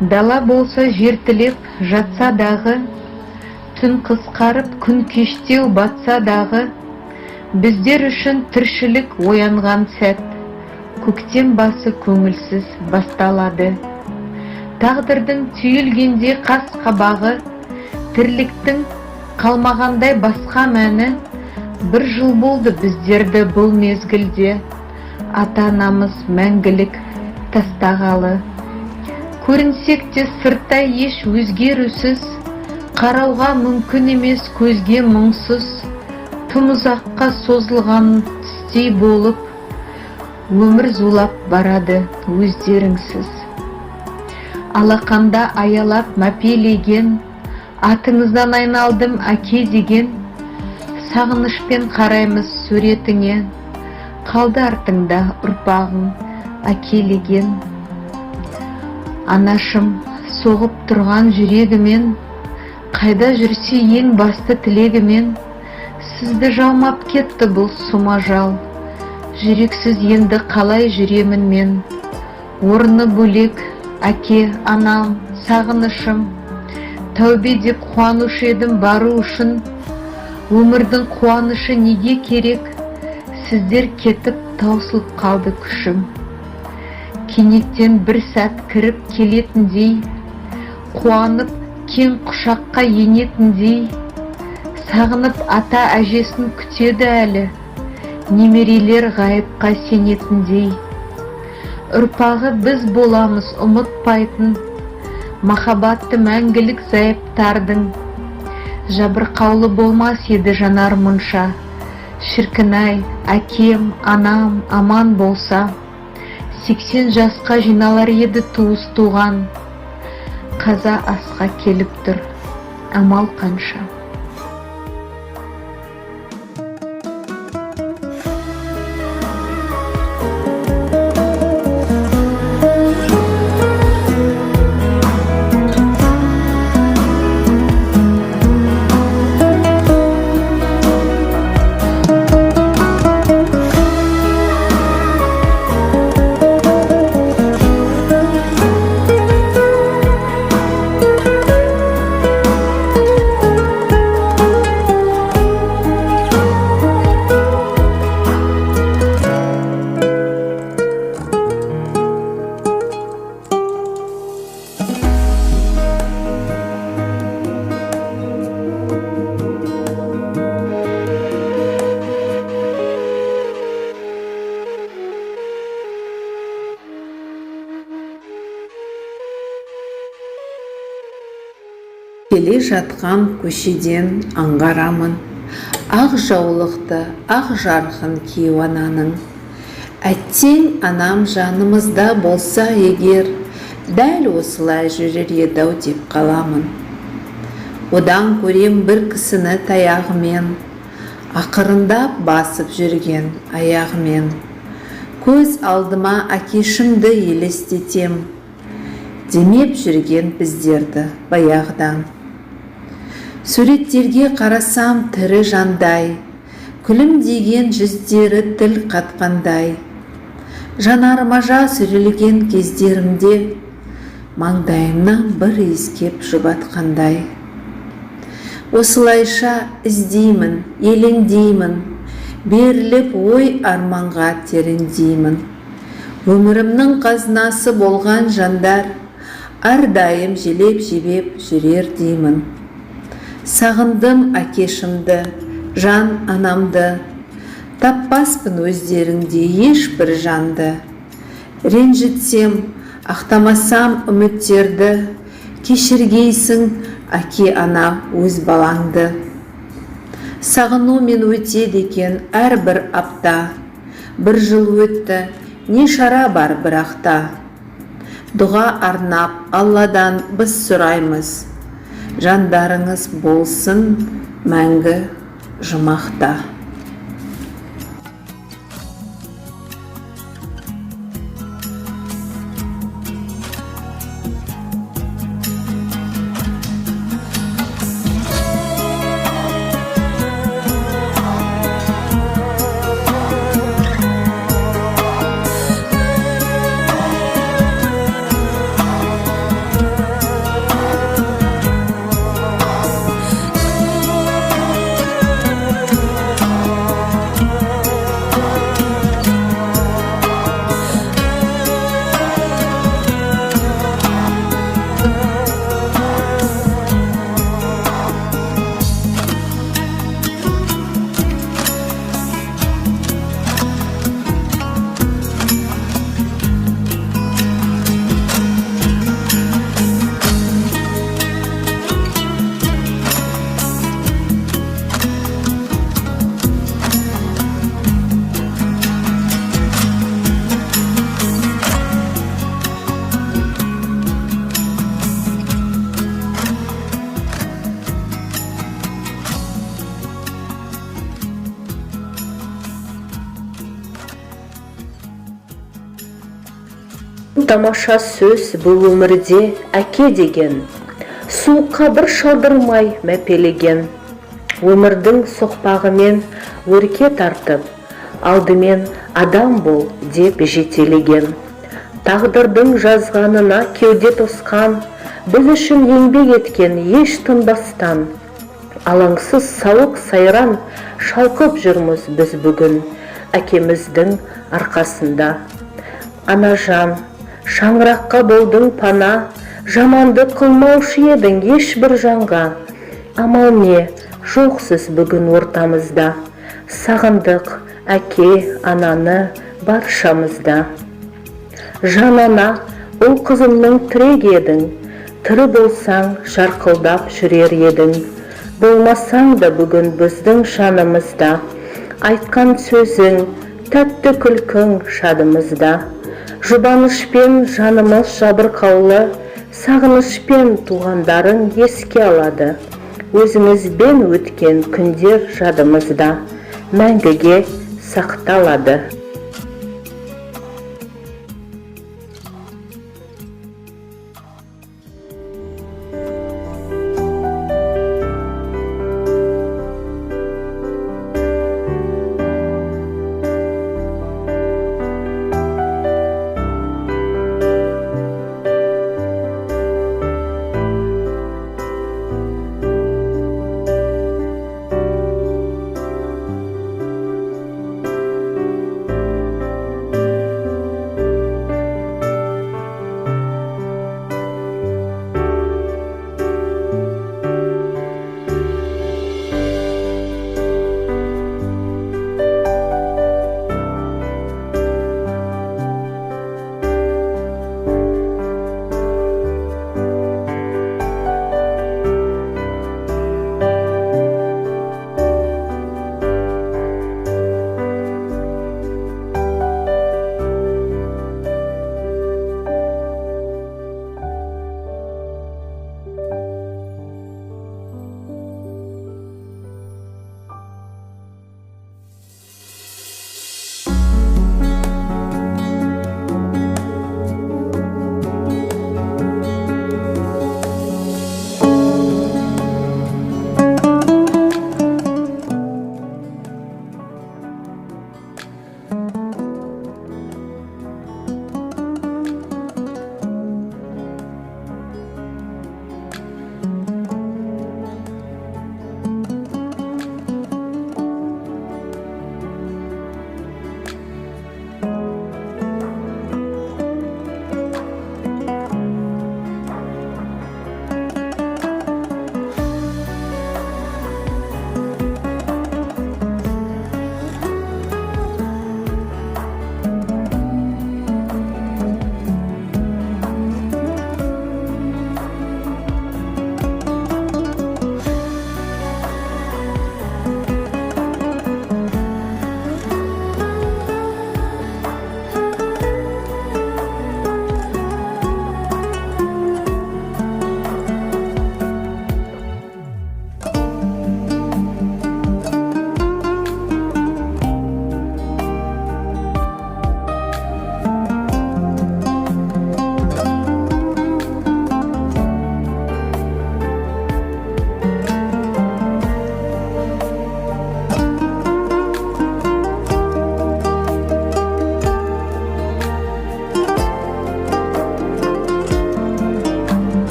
Дала болса жертілеп жатса дағы, түн қысқарып күн кештеу батса дағы, біздер үшін тіршілік оянған сәт, көктем басы көңілсіз басталады. Тағдырдың түйілгенде қас қабағы, тірліктің қалмағандай басқа мәні, бір жыл болды біздерді бұл мезгілде, ата-анамыз мәңгілік тастағалы. Көрінсек те сырттай еш өзгерусіз, қарауға мүмкін емес көзге мұңсыз, тым ұзаққа созылған түстей болып, өмір зулап барады өздеріңсіз. Алақанда аялап мәпелеген, атыңыздан айналдым әке деген, сағынышпен қараймыз суретіңе, қалды артыңда ұрпағың әкелеген. Анашым соғып тұрған жүрегімен, қайда жүрсе ең басты тілегімен, сізді жалмап кетті бұл сұма жал, жүрексіз енді қалай жүремін мен. Орны бөлек әке, анам, сағынышым, тәубе деп қуанушы едім бару үшін, өмірдің қуанышы неге керек, сіздер кетіп таусылып қалды күшім. Кенеттен бір сәт кіріп келетіндей, қуанып кең құшаққа енетіндей, сағынып ата әжесін күтеді әлі, немерелер ғайыпқа сенетіндей. Ұрпағы біз боламыз ұмытпайтын, махаббатты мәңгілік зайыптардың. Жабырқаулы болмас еді жанар мұнша, шіркін-ай, әкем, анам аман болса, 80 жасқа жиналар еді туыс туған, қаза асқа келіп тұр, амал қанша. Келе жатқан көшеден аңғарамын, ақ жаулықты, ақ жарқын кейуананың. Әттең анам жанымызда болса егер, дәл осылай жүрер еді-ау деп қаламын. Одан көрем бір кісіні таяғымен, ақырындап басып жүрген аяғымен. Көз алдыма әкешімді елестетем, демеп жүрген біздерді баяғыдан. Суреттерге қарасам тірі жандай, күлімдеген жүздері тіл қатқандай. Жанарыма жас үрілген кездерімде, маңдайымнан бір иіскеп жұбатқандай. Осылайша іздеймін, елеңдеймін, беріліп ой арманға тереңдеймін. Өмірімнің қазынасы болған жандар, әрдайым желеп жебеп жүрер деймін. Сағындым әкешімді, жан анамды, таппаспын өздеріңде ешбір жанды. Ренжітсем, ақтамасам үміттерді, кешіргейсің әке ана өз балаңды. Сағынумен өтеді екен әрбір апта, бір жыл өтті, не шара бар бірақта. Дұға арнап Алладан біз сұраймыз, жандарыңыз болсын мәңгі жұмақта. тамаша сөз бұл өмірде әке деген, суыққа бір шалдырмай мәпелеген. Өмірдің соқпағымен өрке тартып, алдымен адам бол деп жетелеген. Тағдырдың жазғанына кеуде тосқан, біз үшін еңбек еткен еш тынбастан. Алаңсыз сауық сайран шалқып жүрміз біз бүгін, әкеміздің арқасында. Анажан, шаңыраққа болдың пана, жаманды қылмаушы едің ешбір жанға. Амал не, жоқсыз бүгін ортамызда, сағындық әке, ананы баршамызда. Жанана, ұл қызымның тірек едің, тірі болсаң жарқылдап жүрер едің. Болмасаң да бүгін біздің жанымызда, айтқан сөзің, тәтті күлкің шадымызда. Жұбанышпен жанымыз жабырқаулы, сағынышпен туғандарың еске алады. Өзімізбен өткен күндер жадымызда, мәңгіге сақталады.